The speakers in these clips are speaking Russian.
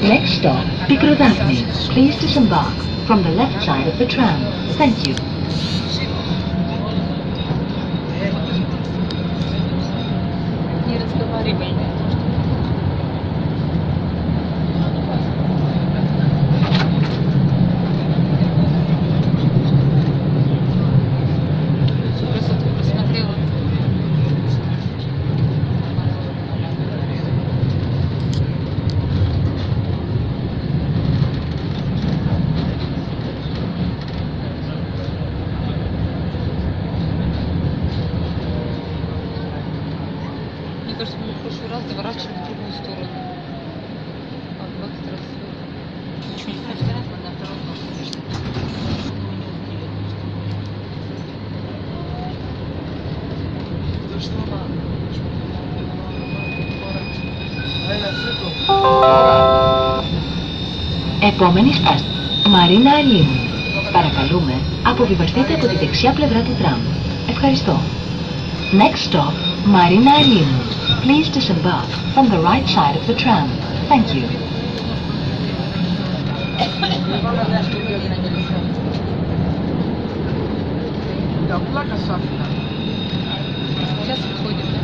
Next stop, Pikrodasni. Please disembark from the left side of the tram. Thank you. Не разговаривай. Красотку посмотрела. Мне кажется, мы в прошлый раз заворачивали в другую сторону. А в этот раз ничего не поняла. На втором Επόμενη στάση, Μαρίνα Αλίμου. Παρακαλούμε, αποβιβαστείτε από τη δεξιά πλευρά του τραμ. Ευχαριστώ. Next stop, Marina Alίμου. Please disembark from the right side of the tram. Thank you. Да, плака Софья. Сейчас выходим, да?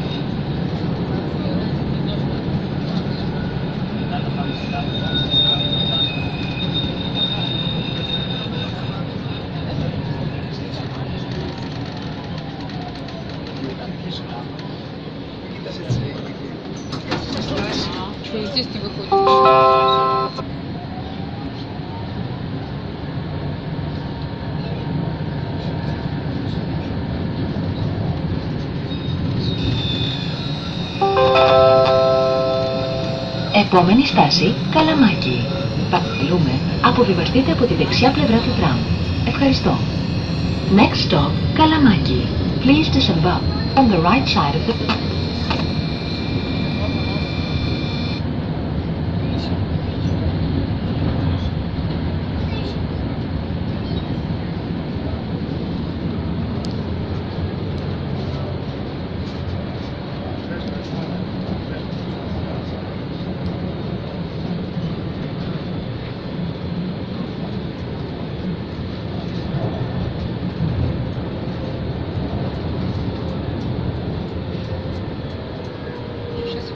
Что, здесь не выходим? Επόμενη στάση, Καλαμάκι. Παρακαλούμε, αποβιβαστείτε από τη δεξιά πλευρά του τραμ. Ευχαριστώ. Next stop, Καλαμάκι. Please disembark on the right side of the... Сейчас.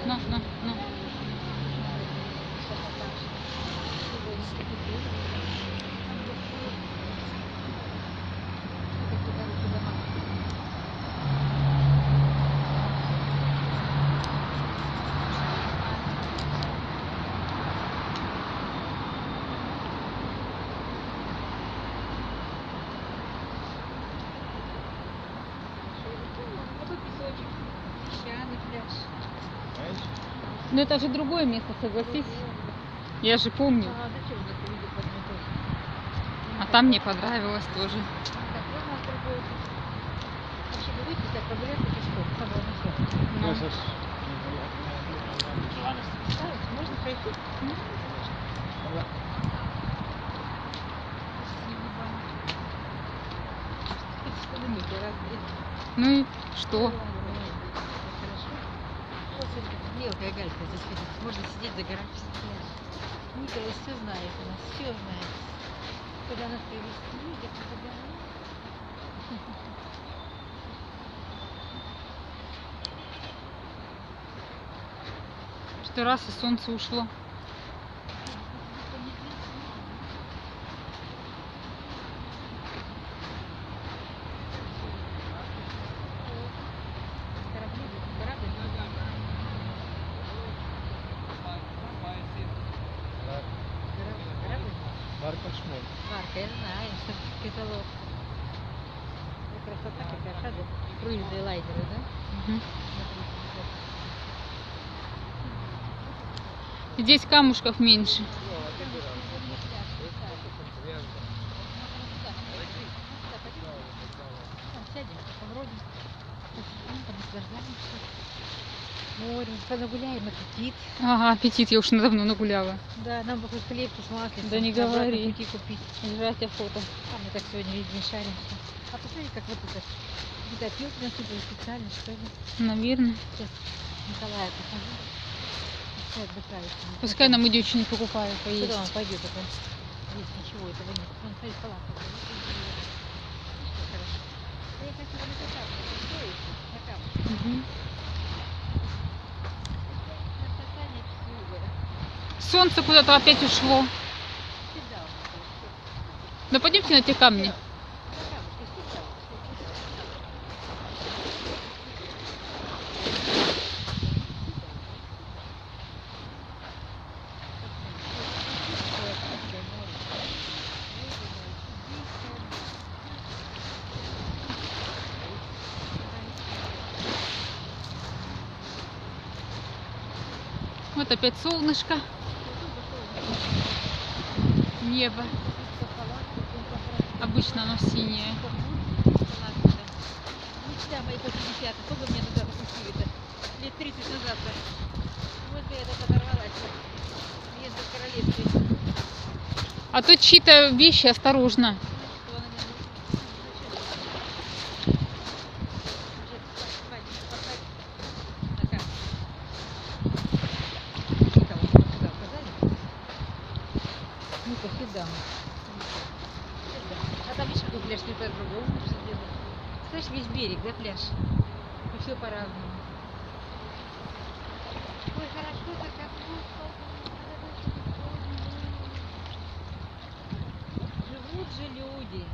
На. Но это же другое место, согласись. Я же помню. А там мне понравилось тоже. Ну. Можно пройти? Ну и что? Мелкая галька здесь ходит. Можно сидеть, загорать. Николай все знает у нас, все знает. Куда нас привезти, где куда. 4 раз и солнце ушло. Марка Шмоль. Марка, я знаю, что каталог. Красота какая, шага. Круизные лайнеры, да? Мгм. Здесь камушков меньше. Сядем, попробуем. Понаслаждаемся. Море, понагуляем, аппетит. Ага, аппетит, я уж давно нагуляла. Да, нам бы хоть хлеб с маслицем. Да не на обратном говори. пути купить. Жрать охота. А мы так сегодня везде шаримся. А посмотри, как вот это. Где-то опилки насыпали специально, что ли. Наверное. Сейчас Николая покажу. Пускай отдыхает. Пускай нам идет что-нибудь покупает, поесть. Куда он пойдет? Это здесь ничего этого нет. Он стоит палатка. Хорошо. Да я хочу на камушке. Стоит на камушке. Мгм. Красота неописуемая. Солнце куда-то опять ушло. Всегда у нас есть. Да пойдемте на те камни. На камушке всегда. Вот опять солнышко. Небо. Обычно оно синее. Мечта моих 80-х. Сколько мне туда запустили-то? Лет 30 назад-то. Вот бы я так оторвалась. Место в королевстве. А тут чьи-то вещи, осторожно. Что она мне ну-ка, сюда. А там видишь, какой пляж, не по-другому все делают. Слышь, весь берег, да, пляж? И все по-разному. Ой, хорошо-то как живут же люди.